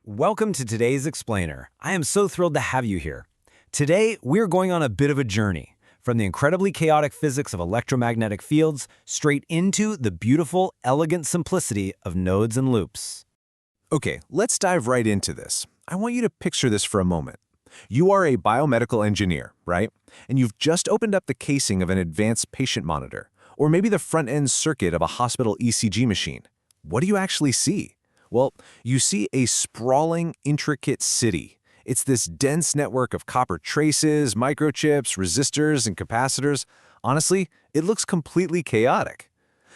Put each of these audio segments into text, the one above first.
Welcome to today's Explainer. I am so thrilled to have you here. Today, we're going on a bit of a journey, from the incredibly chaotic physics of electromagnetic fields straight into the beautiful, elegant simplicity of nodes and loops. Okay, let's dive right into this. I want you to picture this for a moment. You are a biomedical engineer, right? And you've just opened up the casing of an advanced patient monitor, or maybe the front-end circuit of a hospital ECG machine. What do you actually see? Well, you see a sprawling, intricate city. It's this dense network of copper traces, microchips, resistors, and capacitors. Honestly, it looks completely chaotic.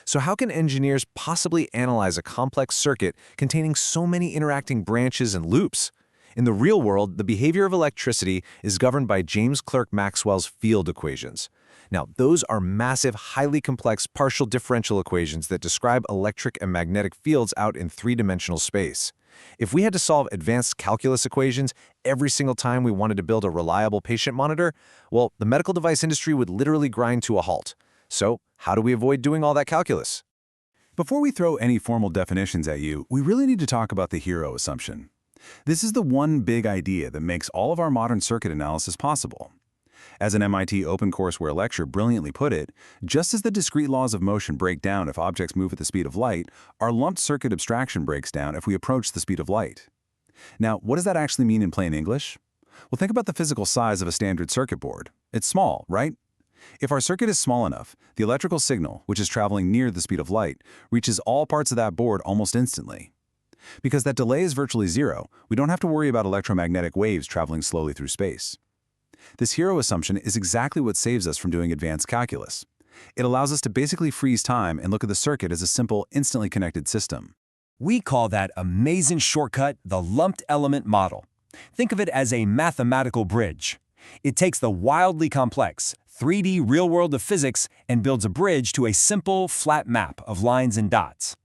So how can engineers possibly analyze a complex circuit containing so many interacting branches and loops? In the real world, the behavior of electricity is governed by James Clerk Maxwell's field equations. Now, those are massive, highly complex partial differential equations that describe electric and magnetic fields out in three-dimensional space. If we had to solve advanced calculus equations every single time we wanted to build a reliable patient monitor, well, the medical device industry would literally grind to a halt. So, how do we avoid doing all that calculus? Before we throw any formal definitions at you, we really need to talk about the hero assumption. This is the one big idea that makes all of our modern circuit analysis possible. As an MIT OpenCourseware lecture brilliantly put it, just as the discrete laws of motion break down if objects move at the speed of light, our lumped circuit abstraction breaks down if we approach the speed of light. Now, what does that actually mean in plain English? Well, think about the physical size of a standard circuit board. It's small, right? If our circuit is small enough, the electrical signal, which is traveling near the speed of light, reaches all parts of that board almost instantly. Because that delay is virtually zero, we don't have to worry about electromagnetic waves traveling slowly through space. This hero assumption is exactly what saves us from doing advanced calculus. It allows us to basically freeze time and look at the circuit as a simple, instantly connected system. We call that amazing shortcut the lumped element model. Think of it as a mathematical bridge. It takes the wildly complex 3D real world of physics and builds a bridge to a simple, flat map of lines and dots.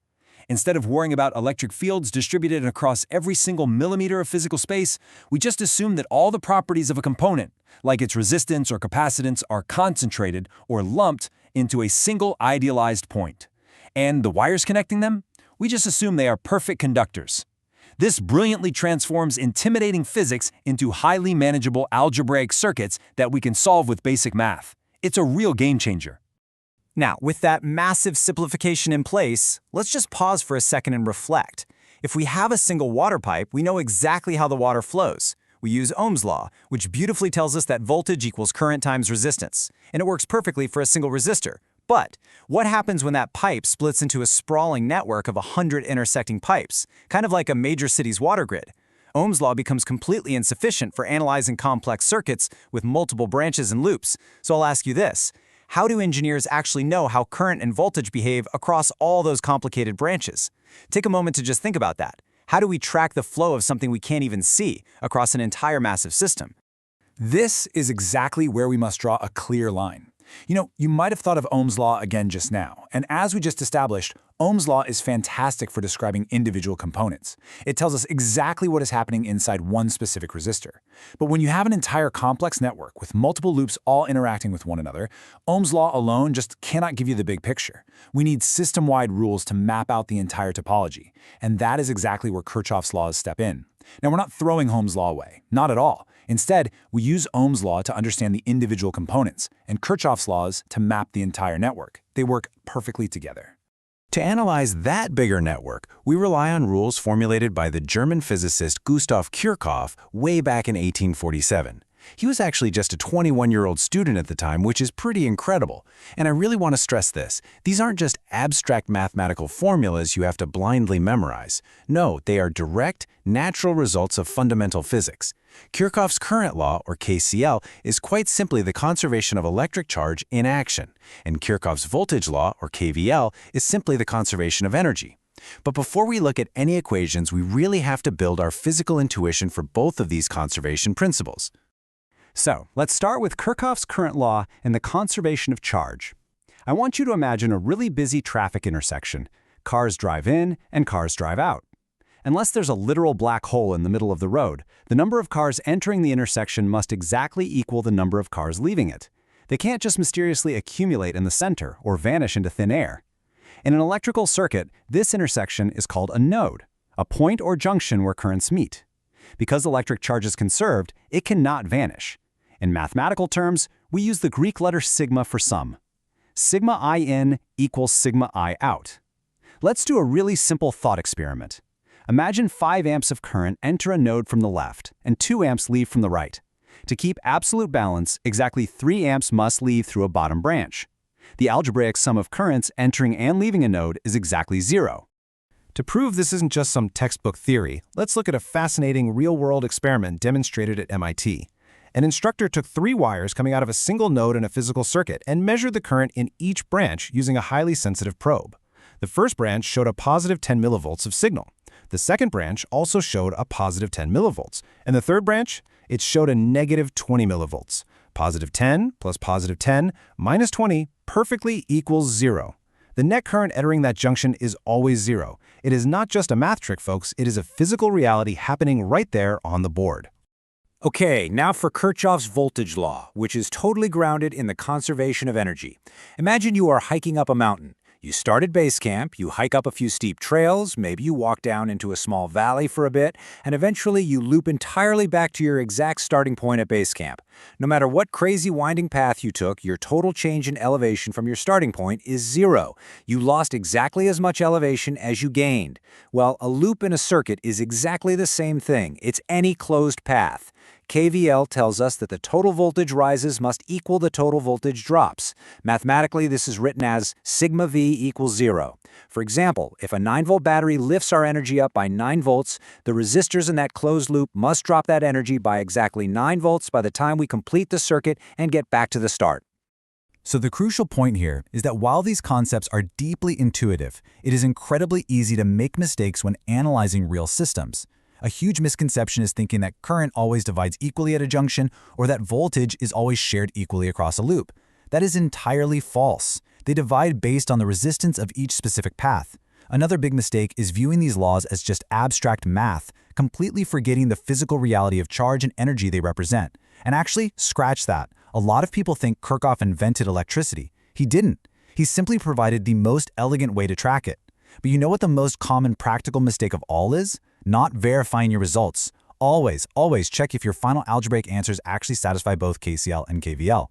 Instead of worrying about electric fields distributed across every single millimeter of physical space, we just assume that all the properties of a component, like its resistance or capacitance, are concentrated or lumped into a single idealized point. And the wires connecting them? We just assume they are perfect conductors. This brilliantly transforms intimidating physics into highly manageable algebraic circuits that we can solve with basic math. It's a real game changer. Now, with that massive simplification in place, let's just pause for a second and reflect. If we have a single water pipe, we know exactly how the water flows. We use Ohm's law, which beautifully tells us that voltage equals current times resistance, and it works perfectly for a single resistor. But what happens when that pipe splits into a sprawling network of 100 intersecting pipes, kind of like a major city's water grid? Ohm's law becomes completely insufficient for analyzing complex circuits with multiple branches and loops. So I'll ask you this. How do engineers actually know how current and voltage behave across all those complicated branches? Take a moment to just think about that. How do we track the flow of something we can't even see across an entire massive system? This is exactly where we must draw a clear line. You might have thought of Ohm's law again just now, and as we just established, Ohm's law is fantastic for describing individual components. It tells us exactly what is happening inside one specific resistor. But when you have an entire complex network with multiple loops all interacting with one another, Ohm's law alone just cannot give you the big picture. We need system-wide rules to map out the entire topology, and that is exactly where Kirchhoff's laws step in. Now, we're not throwing Ohm's law away, not at all. Instead, we use Ohm's law to understand the individual components, and Kirchhoff's laws to map the entire network. They work perfectly together. To analyze that bigger network, we rely on rules formulated by the German physicist Gustav Kirchhoff way back in 1847. He was actually just a 21-year-old student at the time, which is pretty incredible. And I really want to stress this. These aren't just abstract mathematical formulas you have to blindly memorize. No, they are direct, natural results of fundamental physics. Kirchhoff's current law, or KCL, is quite simply the conservation of electric charge in action. And Kirchhoff's voltage law, or KVL, is simply the conservation of energy. But before we look at any equations, we really have to build our physical intuition for both of these conservation principles. So, let's start with Kirchhoff's current law and the conservation of charge. I want you to imagine a really busy traffic intersection. Cars drive in and cars drive out. Unless there's a literal black hole in the middle of the road, the number of cars entering the intersection must exactly equal the number of cars leaving it. They can't just mysteriously accumulate in the center or vanish into thin air. In an electrical circuit, this intersection is called a node. a point or junction where currents meet. Because electric charge is conserved, it cannot vanish. In mathematical terms, we use the Greek letter sigma for sum. Sigma I in equals sigma I out. Let's do a really simple thought experiment. Imagine 5 amps of current enter a node from the left and 2 amps leave from the right. To keep absolute balance, exactly 3 amps must leave through a bottom branch. The algebraic sum of currents entering and leaving a node is exactly 0. To prove this isn't just some textbook theory, let's look at a fascinating real-world experiment demonstrated at MIT. An instructor took 3 wires coming out of a single node in a physical circuit and measured the current in each branch using a highly sensitive probe. The first branch showed a positive 10 millivolts of signal. The second branch also showed a positive 10 millivolts. And the third branch, it showed a negative 20 millivolts. Positive 10 plus positive 10 minus 20 perfectly equals 0. The net current entering that junction is always 0. It is not just a math trick, folks. It is a physical reality happening right there on the board. Okay, now for Kirchhoff's voltage law, which is totally grounded in the conservation of energy. Imagine you are hiking up a mountain. You start at base camp, you hike up a few steep trails, maybe you walk down into a small valley for a bit, and eventually you loop entirely back to your exact starting point at base camp. No matter what crazy winding path you took, your total change in elevation from your starting point is 0. You lost exactly as much elevation as you gained. Well, a loop in a circuit is exactly the same thing. It's any closed path. KVL tells us that the total voltage rises must equal the total voltage drops. Mathematically, this is written as sigma V equals 0. For example, if a 9-volt battery lifts our energy up by 9 volts, the resistors in that closed loop must drop that energy by exactly 9 volts by the time we complete the circuit and get back to the start. So the crucial point here is that while these concepts are deeply intuitive, it is incredibly easy to make mistakes when analyzing real systems. A huge misconception is thinking that current always divides equally at a junction or that voltage is always shared equally across a loop. That is entirely false. They divide based on the resistance of each specific path. Another big mistake is viewing these laws as just abstract math, completely forgetting the physical reality of charge and energy they represent. And actually, scratch that. A lot of people think Kirchhoff invented electricity. He didn't. He simply provided the most elegant way to track it. But you know what the most common practical mistake of all is? Not verifying your results. Always check if your final algebraic answers actually satisfy both KCL and KVL.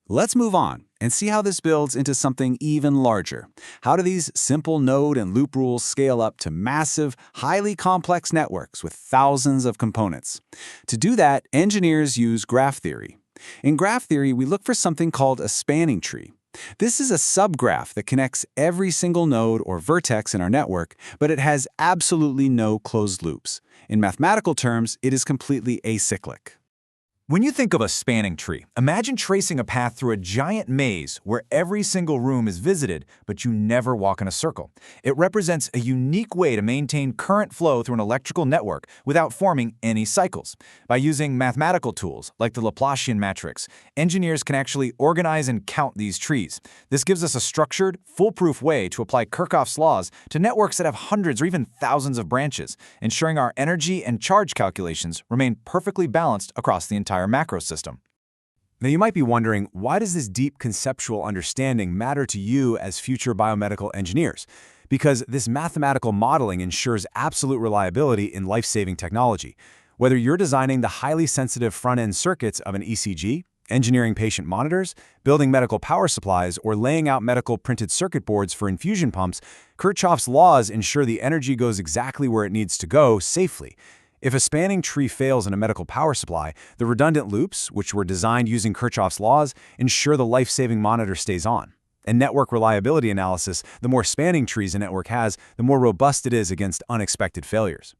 Let's move on and see how this builds into something even larger. How do these simple node and loop rules scale up to massive, highly complex networks with thousands of components? To do that, engineers use graph theory. In graph theory, we look for something called a spanning tree. This is a subgraph that connects every single node or vertex in our network, but it has absolutely no closed loops. In mathematical terms, it is completely acyclic. When you think of a spanning tree, imagine tracing a path through a giant maze where every single room is visited, but you never walk in a circle. It represents a unique way to maintain current flow through an electrical network without forming any cycles. By using mathematical tools like the Laplacian matrix, engineers can actually organize and count these trees. This gives us a structured, foolproof way to apply Kirchhoff's laws to networks that have hundreds or even thousands of branches, ensuring our energy and charge calculations remain perfectly balanced across the entire macro system. Now you might be wondering, why does this deep conceptual understanding matter to you as future biomedical engineers? Because this mathematical modeling ensures absolute reliability in life-saving technology. Whether you're designing the highly sensitive front-end circuits of an ECG, engineering patient monitors, building medical power supplies, or laying out medical printed circuit boards for infusion pumps, Kirchhoff's laws ensure the energy goes exactly where it needs to go safely. If a spanning tree fails in a medical power supply, the redundant loops, which were designed using Kirchhoff's laws, ensure the life-saving monitor stays on. In network reliability analysis, the more spanning trees a network has, the more robust it is against unexpected failures.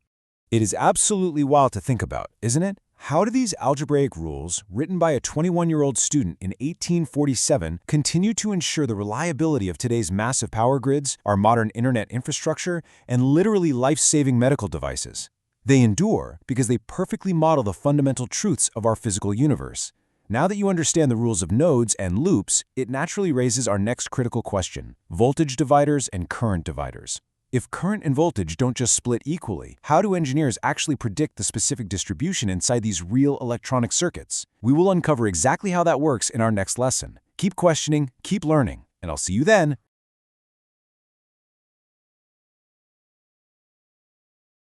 It is absolutely wild to think about, isn't it? How do these algebraic rules, written by a 21-year-old student in 1847, continue to ensure the reliability of today's massive power grids, our modern internet infrastructure, and literally life-saving medical devices? They endure because they perfectly model the fundamental truths of our physical universe. Now that you understand the rules of nodes and loops, it naturally raises our next critical question: voltage dividers and current dividers. If current and voltage don't just split equally, how do engineers actually predict the specific distribution inside these real electronic circuits? We will uncover exactly how that works in our next lesson. Keep questioning, keep learning, and I'll see you then.